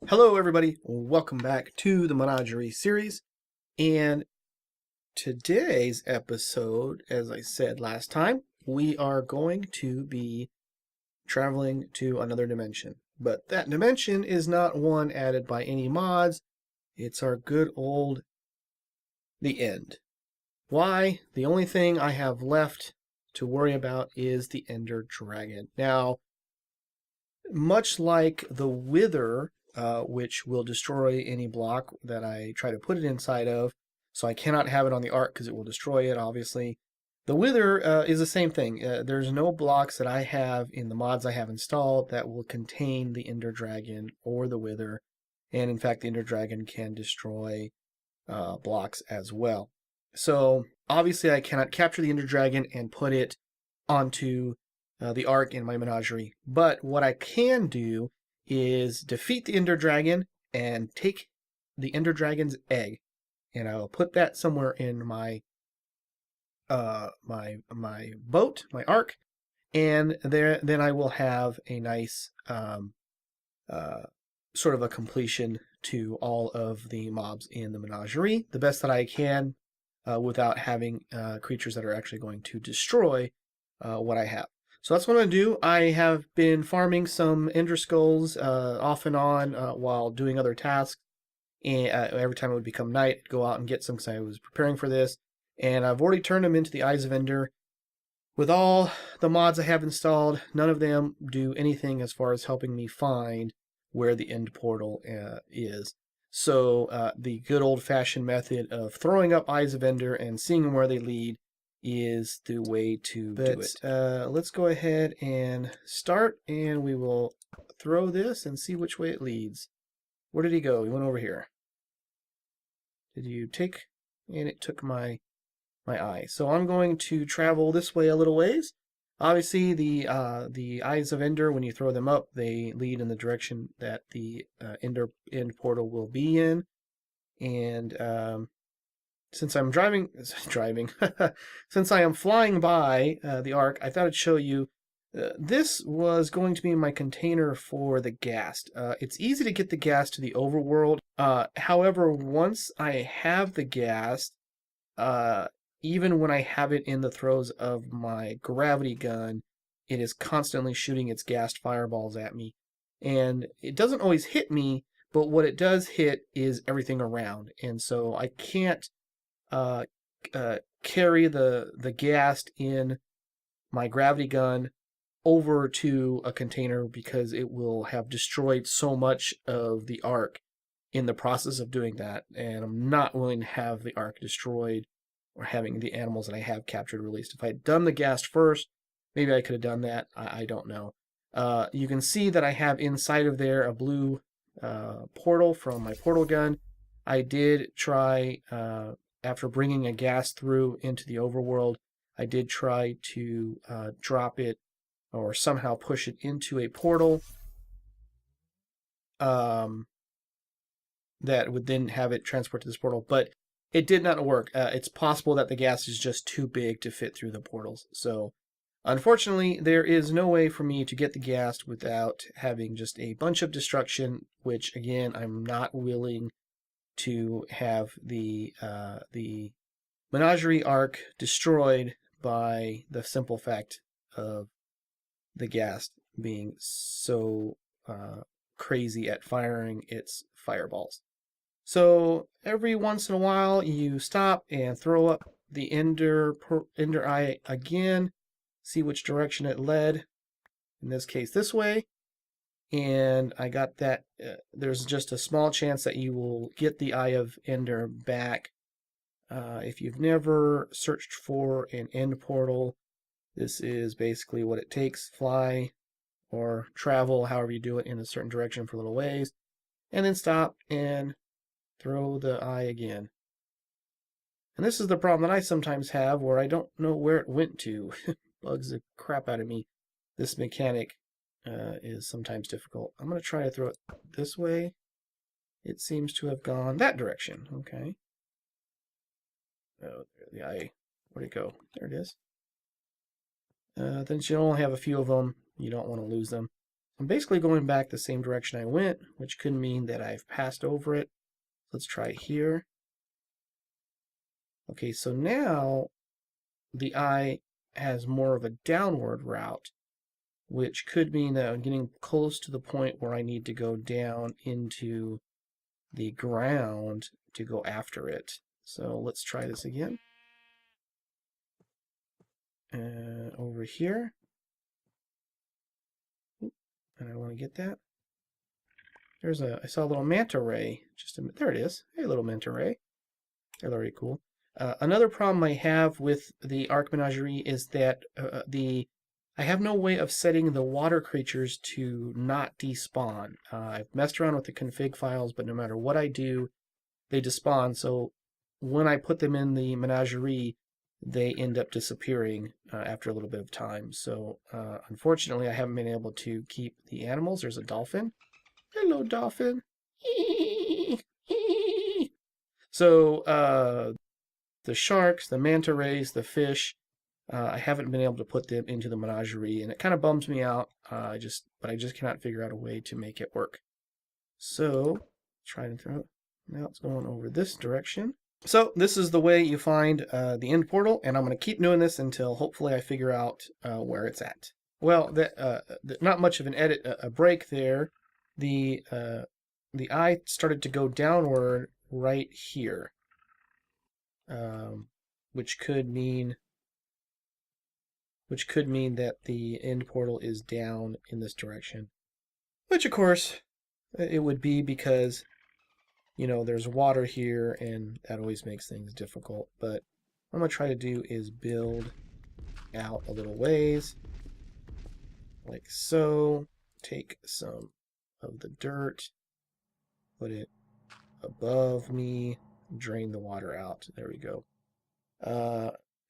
Hello everybody, welcome back to the Menagerie series, and today's episode, as I said last time, we are going to be traveling to another dimension. But that dimension is not one added by any mods, it's our good old the end. Why? The only thing I have left to worry about is the Ender Dragon. Now, much like the Wither, which will destroy any block that I try to put it inside of. So I cannot have it on the Ark because it will destroy it, obviously. The Wither is the same thing. There's no blocks that I have in the mods I have installed that will contain the Ender Dragon or the Wither. And in fact, the Ender Dragon can destroy blocks as well. So obviously I cannot capture the Ender Dragon and put it onto the Ark in my Menagerie. But what I can do is defeat the Ender Dragon and take the Ender Dragon's egg, and I'll put that somewhere in my my boat, my Ark, and then I will have a nice sort of a completion to all of the mobs in the Menagerie, the best that I can, without having creatures that are actually going to destroy what I have. So that's what I'm going to do. I have been farming some Ender Skulls off and on while doing other tasks. And every time it would become night, I'd go out and get some because I was preparing for this. And I've already turned them into the Eyes of Ender. With all the mods I have installed, none of them do anything as far as helping me find where the end portal is. So the good old-fashioned method of throwing up Eyes of Ender and seeing where they lead is the way to do it. Let's go ahead and start, and we will throw this and see which way it leads. Where did he go? He went over here. Did you take? And it took my eye. So I'm going to travel this way a little ways. Obviously, the Eyes of Ender, when you throw them up, they lead in the direction that the end portal will be in. And since I'm since I am flying by the Ark, I thought I'd show you. This was going to be my container for the ghast. It's easy to get the ghast to the overworld. However, once I have the ghast, even when I have it in the throes of my gravity gun, it is constantly shooting its ghast fireballs at me. And it doesn't always hit me, but what it does hit is everything around. And so I can't carry the ghast in my gravity gun over to a container because it will have destroyed so much of the Ark in the process of doing that, and I'm not willing to have the Ark destroyed or having the animals that I have captured released. If I had done the ghast first, maybe I could have done that. I don't know. You can see that I have inside of there a blue portal from my portal gun. I did try, after bringing a ghast through into the overworld, I did try to drop it or somehow push it into a portal that would then have it transport to this portal, but it did not work. It's possible that the ghast is just too big to fit through the portals. So unfortunately, there is no way for me to get the ghast without having just a bunch of destruction, which again, I'm not willing to have the Menagerie Ark destroyed by the simple fact of the ghast being so crazy at firing its fireballs. So every once in a while you stop and throw up the Ender Eye again, see which direction it led, in this case this way, and I got that. There's just a small chance that you will get the Eye of Ender back. If you've never searched for an end portal, this is basically what it takes. Fly or travel, however you do it, in a certain direction for a little ways, and then stop and throw the eye again. And this is the problem that I sometimes have, where I don't know where it went to. Bugs the crap out of me. This mechanic is sometimes difficult. I'm going to try to throw it this way. It seems to have gone that direction. Okay. Oh, the eye. Where'd it go? There it is. Then you only have a few of them. You don't want to lose them. I'm basically going back the same direction I went, which could mean that I've passed over it. Let's try here. Okay, so now the eye has more of a downward route, which could mean that I'm getting close to the point where I need to go down into the ground to go after it. So let's try this again. Over here. And I want to get that. I saw a little manta ray. There it is. Hey, little manta ray. They're very cool. Another problem I have with the Arc Menagerie is that I have no way of setting the water creatures to not despawn. I've messed around with the config files, but no matter what I do, they despawn. So when I put them in the Menagerie, they end up disappearing after a little bit of time. So unfortunately, I haven't been able to keep the animals. There's a dolphin. Hello, dolphin. So the sharks, the manta rays, the fish, I haven't been able to put them into the Menagerie, and it kind of bums me out. But I just cannot figure out a way to make it work. So try to throw it. Now it's going over this direction. So this is the way you find the end portal, and I'm going to keep doing this until hopefully I figure out where it's at. Well, not much of a break there. The eye started to go downward right here, which could mean that the end portal is down in this direction. Which, of course, it would be because, you know, there's water here, and that always makes things difficult. But what I'm going to try to do is build out a little ways, like so. Take some of the dirt, put it above me, drain the water out. There we go.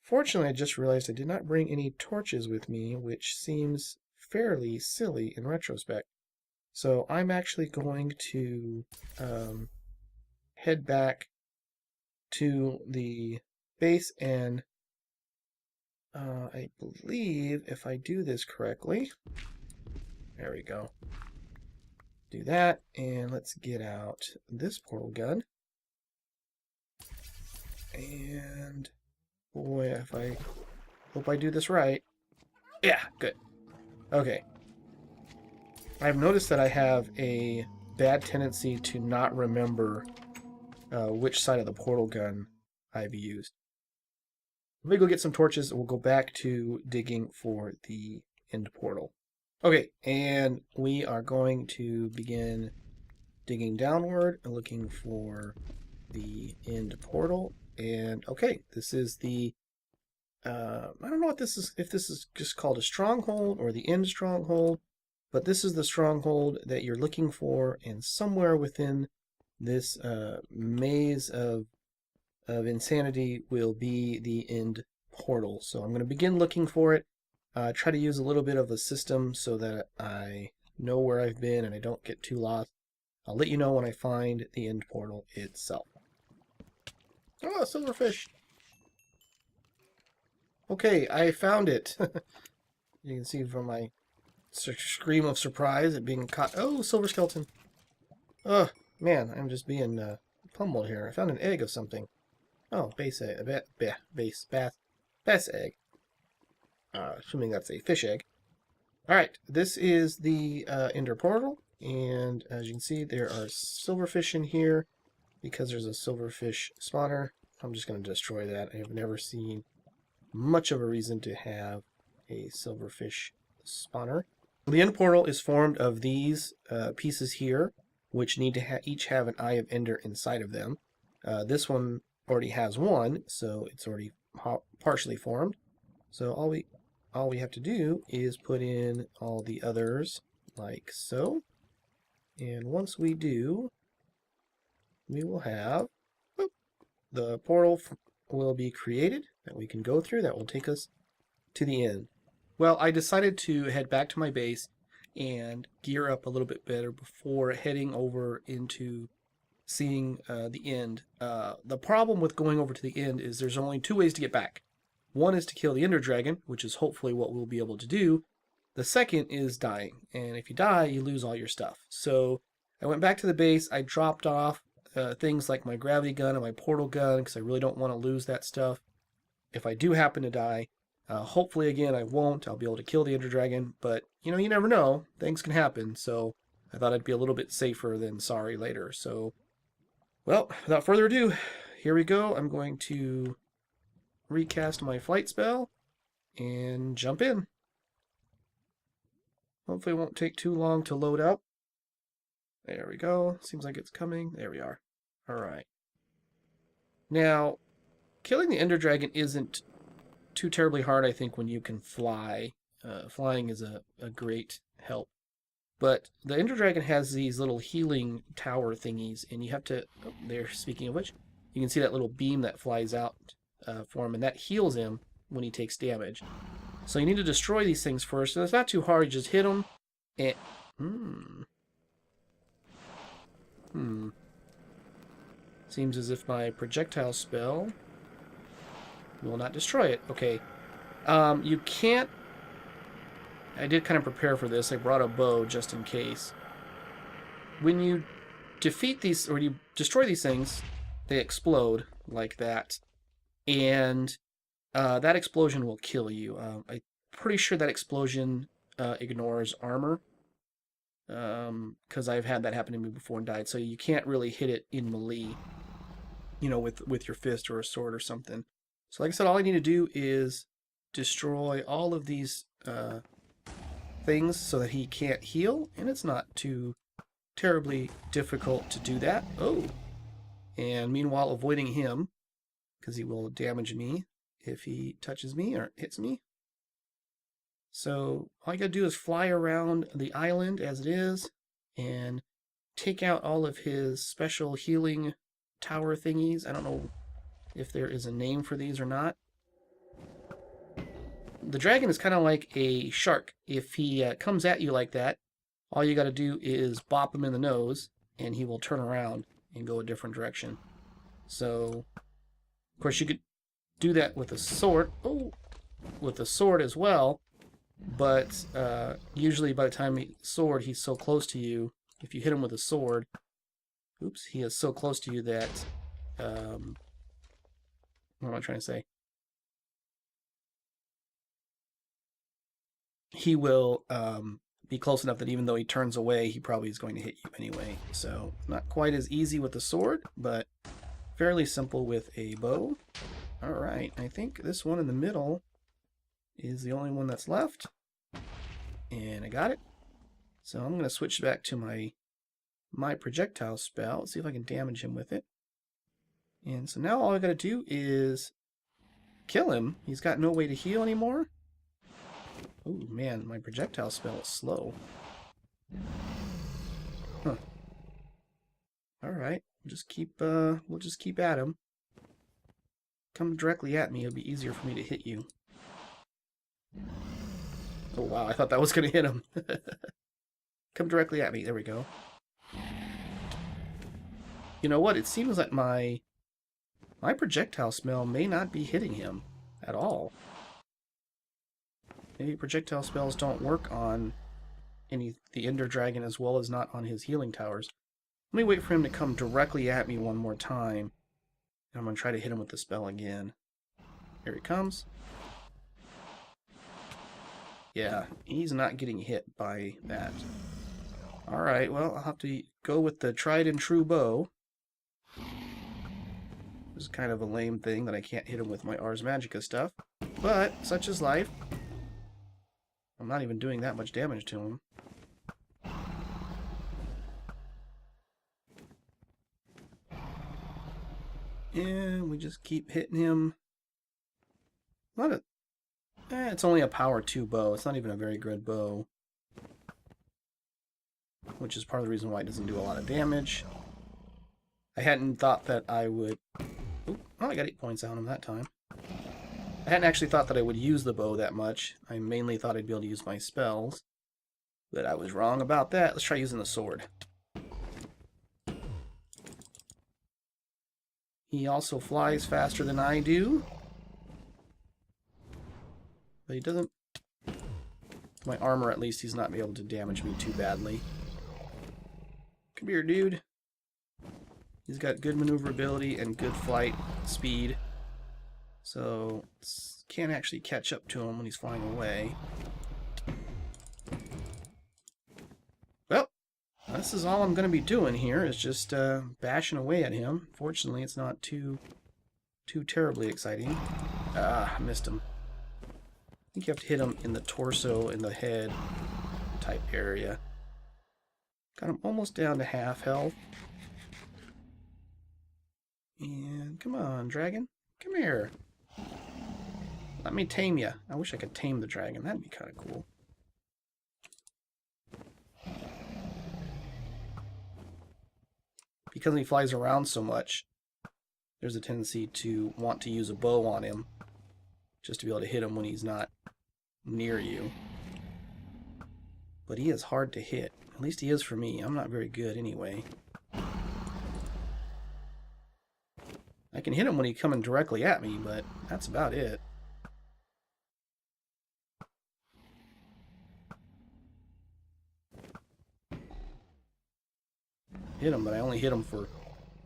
Fortunately, I just realized I did not bring any torches with me, which seems fairly silly in retrospect. So I'm actually going to head back to the base, and I believe if I do this correctly, there we go. Do that, and let's get out this portal gun. And boy, if I hope I do this right. Yeah, good. Okay. I've noticed that I have a bad tendency to not remember which side of the portal gun I've used. Let me go get some torches, and we'll go back to digging for the end portal. Okay, and we are going to begin digging downward and looking for the end portal. And okay, this is the I don't know what this is, if this is just called a stronghold or the end stronghold, but this is the stronghold that you're looking for, and somewhere within this maze of insanity will be the end portal. So I'm going to begin looking for it. Try to use a little bit of a system so that I know where I've been and I don't get too lost. I'll let you know when I find the end portal itself. Oh, silverfish! Okay, I found it. You can see from my scream of surprise at being caught. Oh, silver skeleton. Oh, man, I'm just being pummeled here. I found an egg of something. Oh, bass egg. Bass egg. Assuming that's a fish egg. Alright, this is the ender portal, and as you can see, there are silverfish in here because there's a silverfish spawner. I'm just going to destroy that. I have never seen much of a reason to have a silverfish spawner. The end portal is formed of these pieces here, which need to each have an Eye of Ender inside of them. This one already has one, so it's already partially formed. So all we have to do is put in all the others like so. And once we do, we will have the portal will be created that we can go through that will take us to the end. Well, I decided to head back to my base and gear up a little bit better before heading over into seeing the end. The problem with going over to the end is there's only two ways to get back. One is to kill the Ender Dragon, which is hopefully what we'll be able to do. The second is dying, and if you die, you lose all your stuff. So I went back to the base. I dropped off things like my gravity gun and my portal gun because I really don't want to lose that stuff if I do happen to die. Hopefully, again, I won't. I'll be able to kill the Ender Dragon, but you know, you never know. Things can happen, so I thought I'd be a little bit safer than sorry later. So, well, without further ado, here we go. I'm going to recast my flight spell and jump in. Hopefully it won't take too long to load up. There we go. Seems like it's coming. There we are. All right. Now, killing the Ender Dragon isn't too terribly hard, I think, when you can fly. Flying is a great help. But the Ender Dragon has these little healing tower thingies, and you have to... Oh, there, speaking of which, you can see that little beam that flies out for him, and that heals him when he takes damage. So you need to destroy these things first. So it's not too hard. You just hit them, and... Seems as if my projectile spell will not destroy it. Okay. You can't... I did kind of prepare for this. I brought a bow just in case. When you defeat these, or you destroy these things, they explode like that. And that explosion will kill you. I'm pretty sure that explosion ignores armor. Because I've had that happen to me before and died. So you can't really hit it in melee, you know, with your fist or a sword or something. So like I said, all I need to do is destroy all of these things so that he can't heal, and it's not too terribly difficult to do that. Oh, and meanwhile avoiding him, because he will damage me if he touches me or hits me. So all you gotta do is fly around the island as it is and take out all of his special healing tower thingies. I don't know if there is a name for these or not. The dragon is kind of like a shark. If he comes at you like that, all you got to do is bop him in the nose, and he will turn around and go a different direction. So, of course, you could do that with a sword. Oh, with a sword as well. But usually by the time he's so close to you, if you hit him with a sword, oops, he is so close to you that, what am I trying to say? He will be close enough that even though he turns away, he probably is going to hit you anyway. So not quite as easy with the sword, but fairly simple with a bow. All right, I think this one in the middle is the only one that's left. And I got it. So I'm going to switch back to my projectile spell. Let's see if I can damage him with it. And so now all I got to do is kill him. He's got no way to heal anymore. Oh man, my projectile spell is slow. Huh. All right, we'll just keep at him. Come directly at me. It'll be easier for me to hit you. Oh wow, I thought that was gonna hit him. Come directly at me. There we go. You know what? It seems like my projectile spell may not be hitting him at all. Maybe projectile spells don't work on the Ender Dragon as well as not on his healing towers. Let me wait for him to come directly at me one more time. I'm going to try to hit him with the spell again. Here he comes. Yeah, he's not getting hit by that. Alright, well, I'll have to go with the tried and true bow. This is kind of a lame thing that I can't hit him with my Ars Magica stuff. But, such is life. I'm not even doing that much damage to him. And we just keep hitting him. It's only a power 2 bow. It's not even a very good bow. Which is part of the reason why it doesn't do a lot of damage. I hadn't thought that I would... Oop, oh, I got 8 points on him that time. I hadn't actually thought that I would use the bow that much. I mainly thought I'd be able to use my spells. But I was wrong about that. Let's try using the sword. He also flies faster than I do. But he doesn't... my armor, at least he's not able to damage me too badly. Come here, dude. He's got good maneuverability and good flight speed. So, can't actually catch up to him when he's flying away. Well, this is all I'm going to be doing here, is just bashing away at him. Fortunately, it's not too terribly exciting. Ah, I missed him. I think you have to hit him in the torso, in the head type area. Got him almost down to half health. And come on, dragon. Come here. Let me tame you. I wish I could tame the dragon. That'd be kind of cool. Because he flies around so much, there's a tendency to want to use a bow on him, just to be able to hit him when he's not near you. But he is hard to hit. At least he is for me. I'm not very good anyway. I can hit him when he's coming directly at me, but that's about it. Hit him, but I only hit him for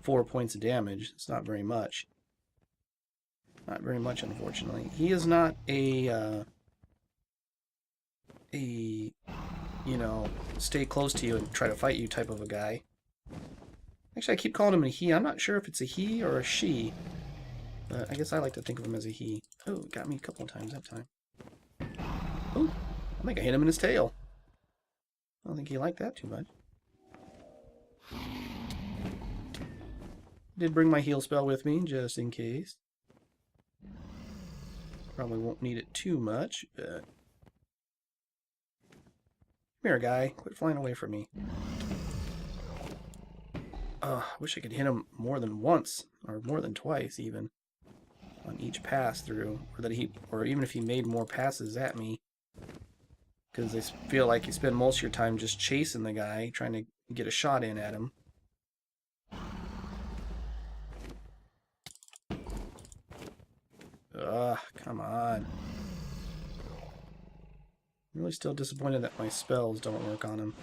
4 points of damage. It's not very much. Not very much, unfortunately. He is not a you know, stay close to you and try to fight you type of a guy. Actually, I keep calling him a he. I'm not sure if it's a he or a she. But I guess I like to think of him as a he. Oh, got me a couple of times that time. Oh, I think I hit him in his tail. I don't think he liked that too much. Did bring my heal spell with me, just in case. Probably won't need it too much, but... Come here, guy. Quit flying away from me. I wish I could hit him more than once, or more than twice, even, on each pass through, or even if he made more passes at me, because I feel like you spend most of your time just chasing the guy, trying to get a shot in at him. Ugh, come on. I'm really still disappointed that my spells don't work on him.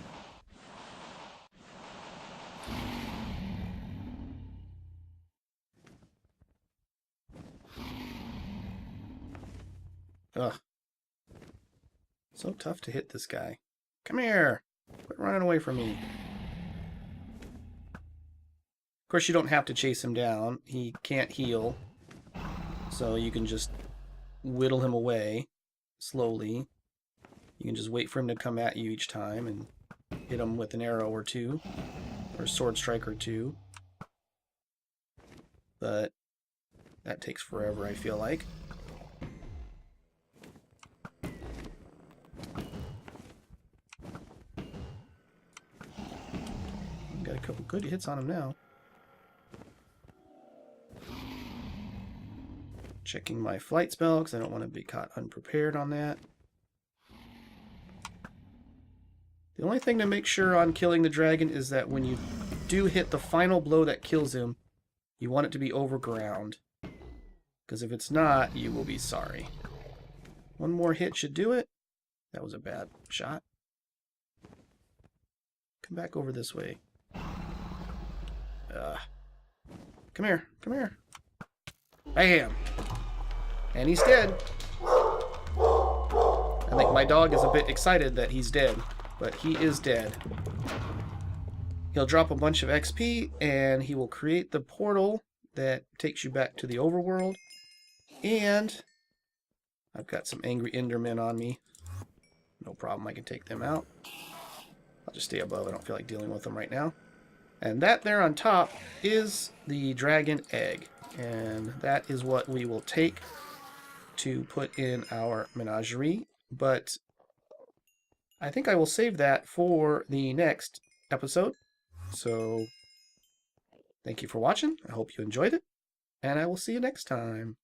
Ugh. So tough to hit this guy. Come here! Quit running away from me. Of course, you don't have to chase him down. He can't heal. So you can just whittle him away slowly. You can just wait for him to come at you each time and hit him with an arrow or two, or a sword strike or two. But that takes forever, I feel like. Got a couple good hits on him now. Checking my flight spell because I don't want to be caught unprepared on that. The only thing to make sure on killing the dragon is that when you do hit the final blow that kills him, you want it to be over ground. Because if it's not, you will be sorry. One more hit should do it. That was a bad shot. Come back over this way. Come here, come here. Bam! And he's dead. I think my dog is a bit excited that he's dead, but he is dead. He'll drop a bunch of XP, and he will create the portal that takes you back to the overworld. And I've got some angry Endermen on me. No problem, I can take them out. I'll just stay above, I don't feel like dealing with them right now. And that there on top is the dragon egg. And that is what we will take to put in our menagerie. But I think I will save that for the next episode. So thank you for watching. I hope you enjoyed it. And I will see you next time.